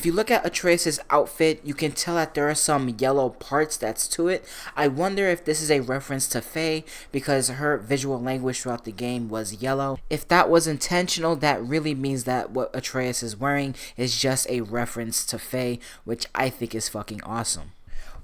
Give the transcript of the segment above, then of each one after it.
If you look at Atreus' outfit, you can tell that there are some yellow parts that's to it. I wonder if this is a reference to Faye because her visual language throughout the game was yellow. If that was intentional, that really means that what Atreus is wearing is just a reference to Faye, which I think is fucking awesome.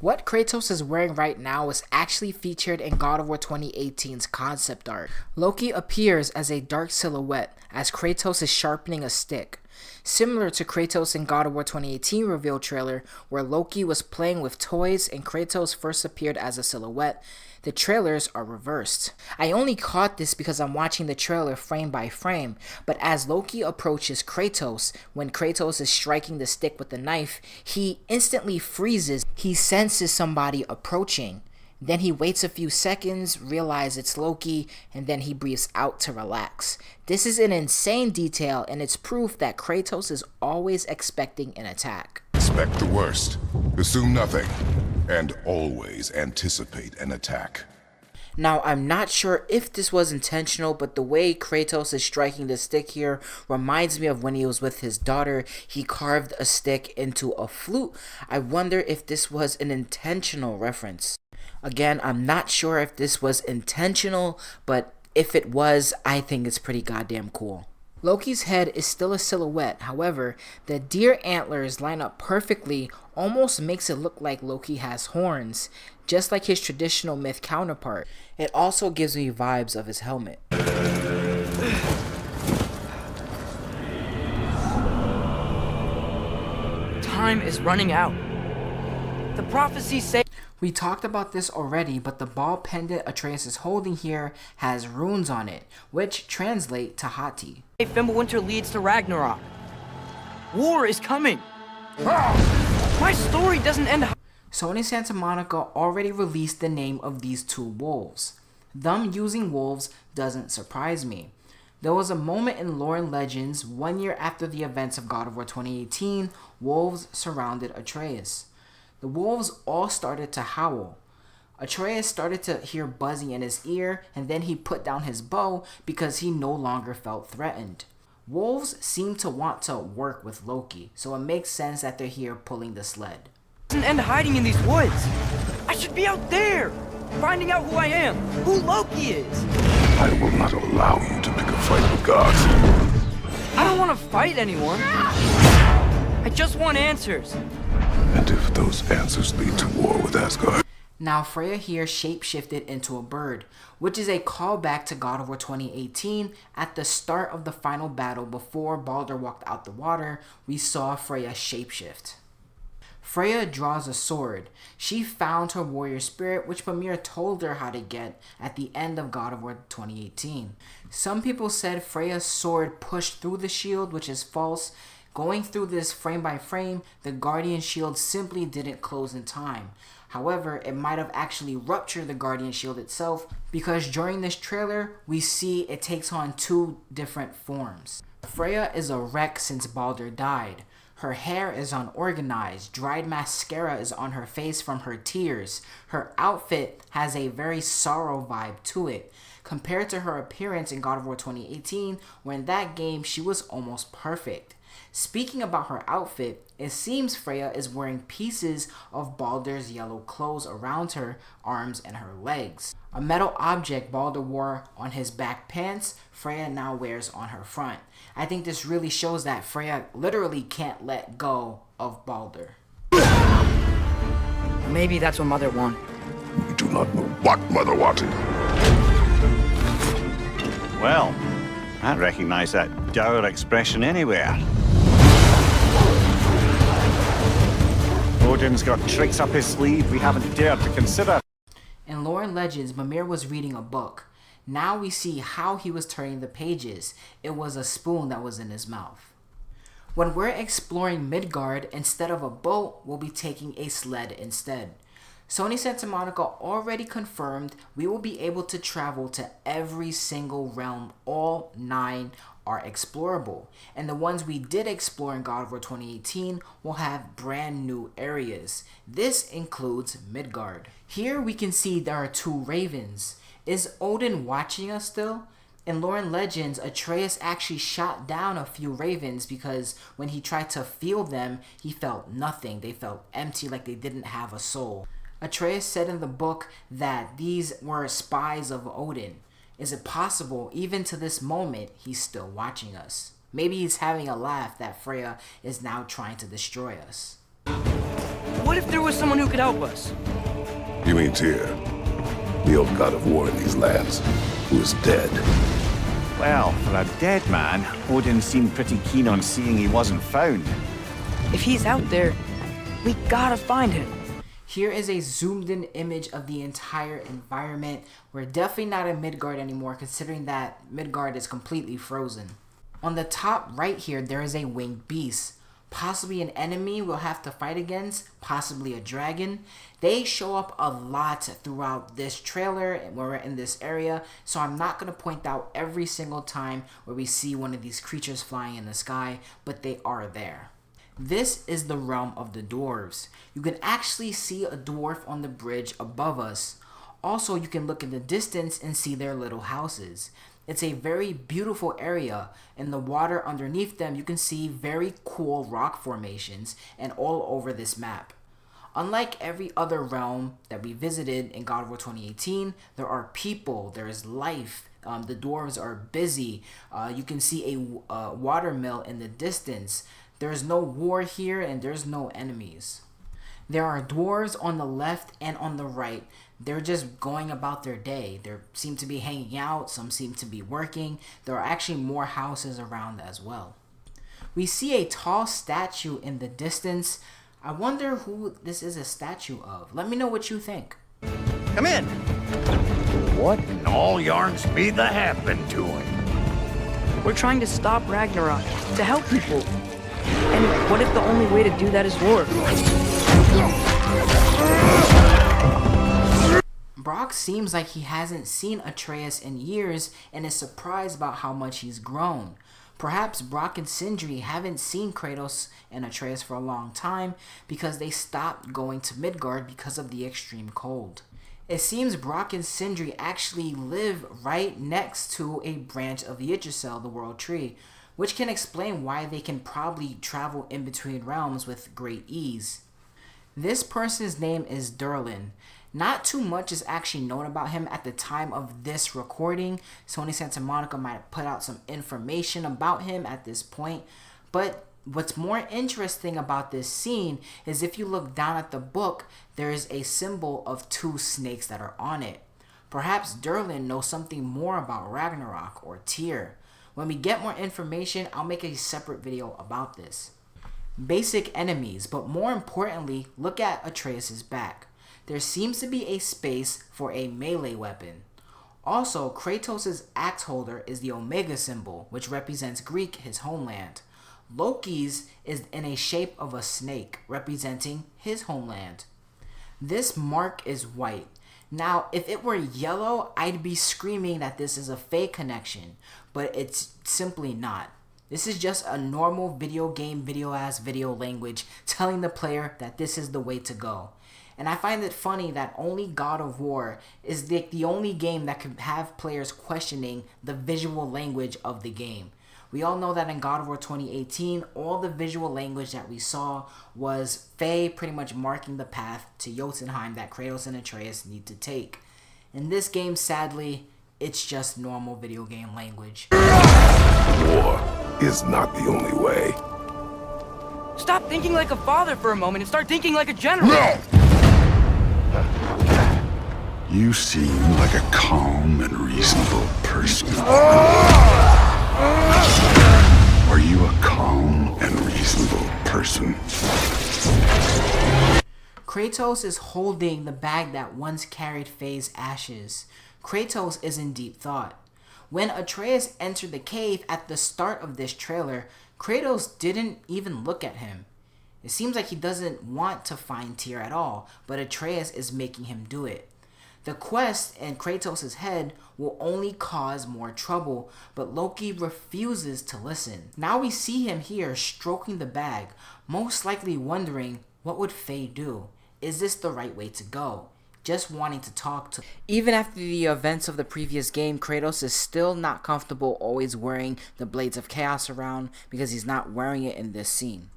What Kratos is wearing right now is actually featured in God of War 2018's concept art. Loki appears as a dark silhouette as Kratos is sharpening a stick. Similar to Kratos in God of War 2018 reveal trailer, where Loki was playing with toys and Kratos first appeared as a silhouette, the trailers are reversed. I only caught this because I'm watching the trailer frame by frame, but as Loki approaches Kratos, when Kratos is striking the stick with the knife, he instantly freezes. He senses somebody approaching. Then he waits a few seconds, realizes it's Loki, and then he breathes out to relax. This is an insane detail, and it's proof that Kratos is always expecting an attack. Expect the worst, assume nothing, and always anticipate an attack. Now, I'm not sure if this was intentional, but the way Kratos is striking the stick here reminds me of when he was with his daughter. He carved a stick into a flute. I wonder if this was an intentional reference. Again, I'm not sure if this was intentional, but if it was, I think it's pretty goddamn cool. Loki's head is still a silhouette, however, the deer antlers line up perfectly, almost makes it look like Loki has horns, just like his traditional myth counterpart. It also gives me vibes of his helmet. Time is running out. The prophecies say... We talked about this already, but the ball pendant Atreus is holding here has runes on it, which translate to Hati. Fimbulwinter leads to Ragnarok. War is coming. My story doesn't end. Sony Santa Monica already released the name of these two wolves. Them using wolves doesn't surprise me. There was a moment in lore and legends 1 year after the events of God of War 2018, wolves surrounded Atreus. The wolves all started to howl. Atreus started to hear buzzing in his ear, and then he put down his bow because he no longer felt threatened. Wolves seem to want to work with Loki, so it makes sense that they're here pulling the sled. Doesn't end hiding in these woods. I should be out there, finding out who I am, who Loki is. I will not allow you to pick a fight with gods. I don't want to fight anyone. I just want answers. And if those answers lead to war with Asgard? Now Freya here shapeshifted into a bird, which is a callback to God of War 2018. At the start of the final battle before Baldur walked out the water, we saw Freya shapeshift. Freya draws a sword. She found her warrior spirit, which Pamir told her how to get at the end of God of War 2018. Some people said Freya's sword pushed through the shield, which is false. Going through this frame by frame, the Guardian Shield simply didn't close in time. However, it might have actually ruptured the Guardian Shield itself because during this trailer, we see it takes on two different forms. Freya is a wreck since Baldur died. Her hair is unorganized, dried mascara is on her face from her tears. Her outfit has a very sorrow vibe to it, compared to her appearance in God of War 2018, when in that game she was almost perfect. Speaking about her outfit, it seems Freya is wearing pieces of Baldur's yellow clothes around her arms and her legs. A metal object Baldur wore on his back pants, Freya now wears on her front. I think this really shows that Freya literally can't let go of Baldur. Maybe that's what Mother wanted. We do not know what Mother wanted. Well, I recognize that dour expression anywhere. Odin's got tricks up his sleeve we haven't dared to consider. In lore and legends, Mimir was reading a book. Now we see how he was turning the pages. It was a spoon that was in his mouth. When we're exploring Midgard, instead of a boat, we'll be taking a sled instead. Sony Santa Monica already confirmed we will be able to travel to every single realm. All 9 are explorable, and the ones we did explore in God of War 2018 will have brand new areas. This includes Midgard. Here we can see there are 2 ravens. Is Odin watching us still? In lore and legends, Atreus actually shot down a few ravens because when he tried to feel them, he felt nothing. They felt empty, like they didn't have a soul. Atreus said in the book that these were spies of Odin. Is it possible, even to this moment, he's still watching us? Maybe he's having a laugh that Freya is now trying to destroy us. What if there was someone who could help us? You mean Tyr, the old god of war in these lands, who is dead? Well, for a dead man, Odin seemed pretty keen on seeing he wasn't found. If he's out there, we gotta find him. Here is a zoomed in image of the entire environment. We're definitely not in Midgard anymore, considering that Midgard is completely frozen. On the top right here, there is a winged beast. Possibly an enemy we'll have to fight against, possibly a dragon. They show up a lot throughout this trailer and when we're in this area, so I'm not going to point out every single time where we see one of these creatures flying in the sky, but they are there. This is the realm of the dwarves. You can actually see a dwarf on the bridge above us. Also, you can look in the distance and see their little houses. It's a very beautiful area. In the water underneath them, you can see very cool rock formations and all over this map. Unlike every other realm that we visited in God of War 2018, there are people, there is life. The dwarves are busy. You can see a water mill in the distance. There's no war here and there's no enemies. There are dwarves on the left and on the right. They're just going about their day. They seem to be hanging out. Some seem to be working. There are actually more houses around as well. We see a tall statue in the distance. I wonder who this is a statue of. Let me know what you think. Come in. What in all yarn speed that happened to him? We're trying to stop Ragnarok, to help people. And what if the only way to do that is war? Brock seems like he hasn't seen Atreus in years and is surprised about how much he's grown. Perhaps Brock and Sindri haven't seen Kratos and Atreus for a long time because they stopped going to Midgard because of the extreme cold. It seems Brock and Sindri actually live right next to a branch of the Yggdrasil, the World Tree, which can explain why they can probably travel in between realms with great ease. This person's name is Durlin. Not too much is actually known about him at the time of this recording. Sony Santa Monica might have put out some information about him at this point. But what's more interesting about this scene is if you look down at the book, there is a symbol of two snakes that are on it. Perhaps Durlin knows something more about Ragnarok or Tyr. When we get more information, I'll make a separate video about this. Basic enemies, but more importantly, look at Atreus' back. There seems to be a space for a melee weapon. Also, Kratos' axe holder is the Omega symbol, which represents Greek, his homeland. Loki's is in a shape of a snake, representing his homeland. This mark is white. Now, if it were yellow, I'd be screaming that this is a fake connection, but it's simply not. This is just a normal video game, video language telling the player that this is the way to go. And I find it funny that only God of War is the only game that could have players questioning the visual language of the game. We all know that in God of War 2018, all the visual language that we saw was Faye pretty much marking the path to Jotunheim that Kratos and Atreus need to take. In this game, sadly, it's just normal video game language. War is not the only way. Stop thinking like a father for a moment and start thinking like a general. No! You seem like a calm and reasonable person. Are you a calm and reasonable person? Kratos is holding the bag that once carried Faye's ashes. Kratos is in deep thought. When Atreus entered the cave at the start of this trailer, Kratos didn't even look at him. It seems like he doesn't want to find Tyr at all, but Atreus is making him do it. The quest in Kratos' head will only cause more trouble, but Loki refuses to listen. Now we see him here stroking the bag, most likely wondering, what would Faye do? Is this the right way to go? just wanting to talk to. Even after the events of the previous game, Kratos is still not comfortable always wearing the Blades of Chaos around because he's not wearing it in this scene.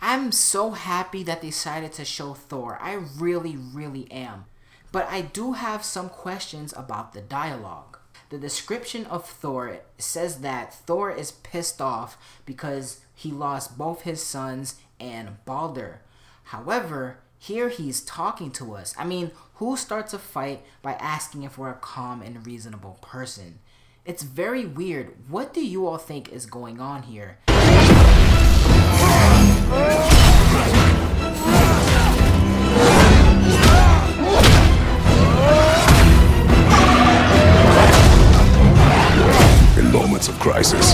I'm so happy that they decided to show Thor. I really, really am. But I do have some questions about the dialogue. The description of Thor says that Thor is pissed off because he lost both his sons and Balder. However, here he's talking to us. I mean, who starts a fight by asking if we're a calm and reasonable person? It's very weird. What do you all think is going on here? In moments of crisis,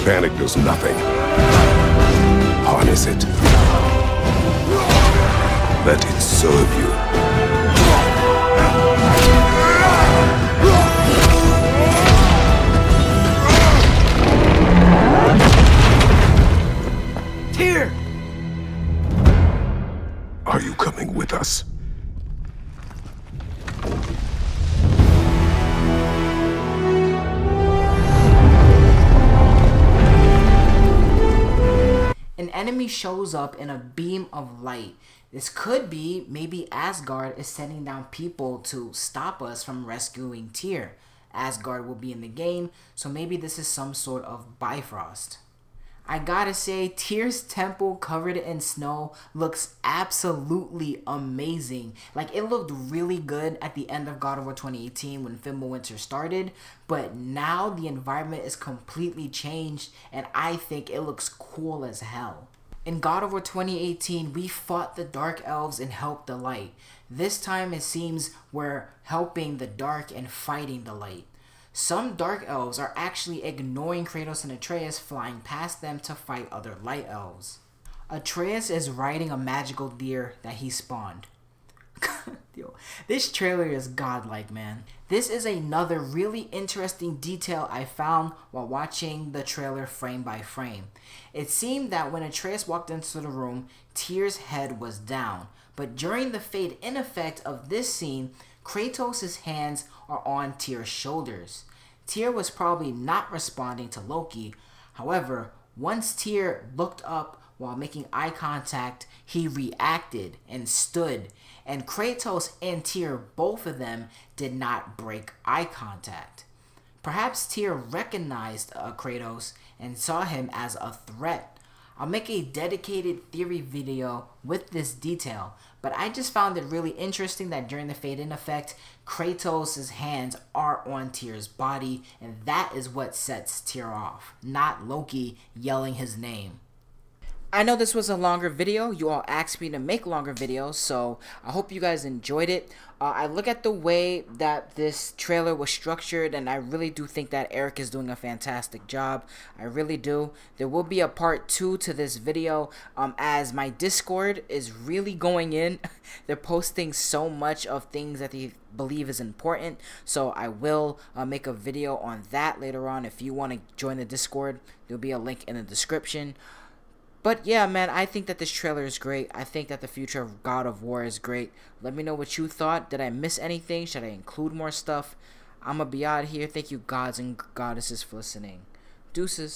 panic does nothing. Harness it. Let it serve you. Tyr! Are you coming with us? An enemy shows up in a beam of light. This could be maybe Asgard is sending down people to stop us from rescuing Tyr. Asgard will be in the game, so maybe this is some sort of Bifrost. I gotta say, Tyr's temple covered in snow looks absolutely amazing. Like, it looked really good at the end of God of War 2018 when Fimbulwinter started, but now the environment is completely changed, and I think it looks cool as hell. In God of War 2018, we fought the Dark Elves and helped the light. This time it seems we're helping the dark and fighting the light. Some Dark Elves are actually ignoring Kratos and Atreus, flying past them to fight other Light Elves. Atreus is riding a magical deer that he spawned. Yo, this trailer is godlike, man. This is another really interesting detail I found while watching the trailer frame by frame. It seemed that when Atreus walked into the room, Tyr's head was down. But during the fade-in effect of this scene, Kratos' hands are on Tyr's shoulders. Tyr was probably not responding to Loki. However, once Tyr looked up while making eye contact, he reacted and stood. And Kratos and Tyr, both of them, did not break eye contact. Perhaps Tyr recognized Kratos and saw him as a threat. I'll make a dedicated theory video with this detail, but I just found it really interesting that during the fade-in effect, Kratos' hands are on Tyr's body, and that is what sets Tyr off, not Loki yelling his name. I know this was a longer video. You all asked me to make longer videos, so I hope you guys enjoyed it. I look at the way that this trailer was structured, and I really do think that Eric is doing a fantastic job. I really do. There will be a part 2 to this video, as my Discord is really going in. They're posting so much of things that they believe is important, so I will make a video on that later on. If you want to join the Discord, there'll be a link in the description. But yeah, man, I think that this trailer is great. I think that the future of God of War is great. Let me know what you thought. Did I miss anything? Should I include more stuff? I'm going to be out here. Thank you, gods and goddesses, for listening. Deuces.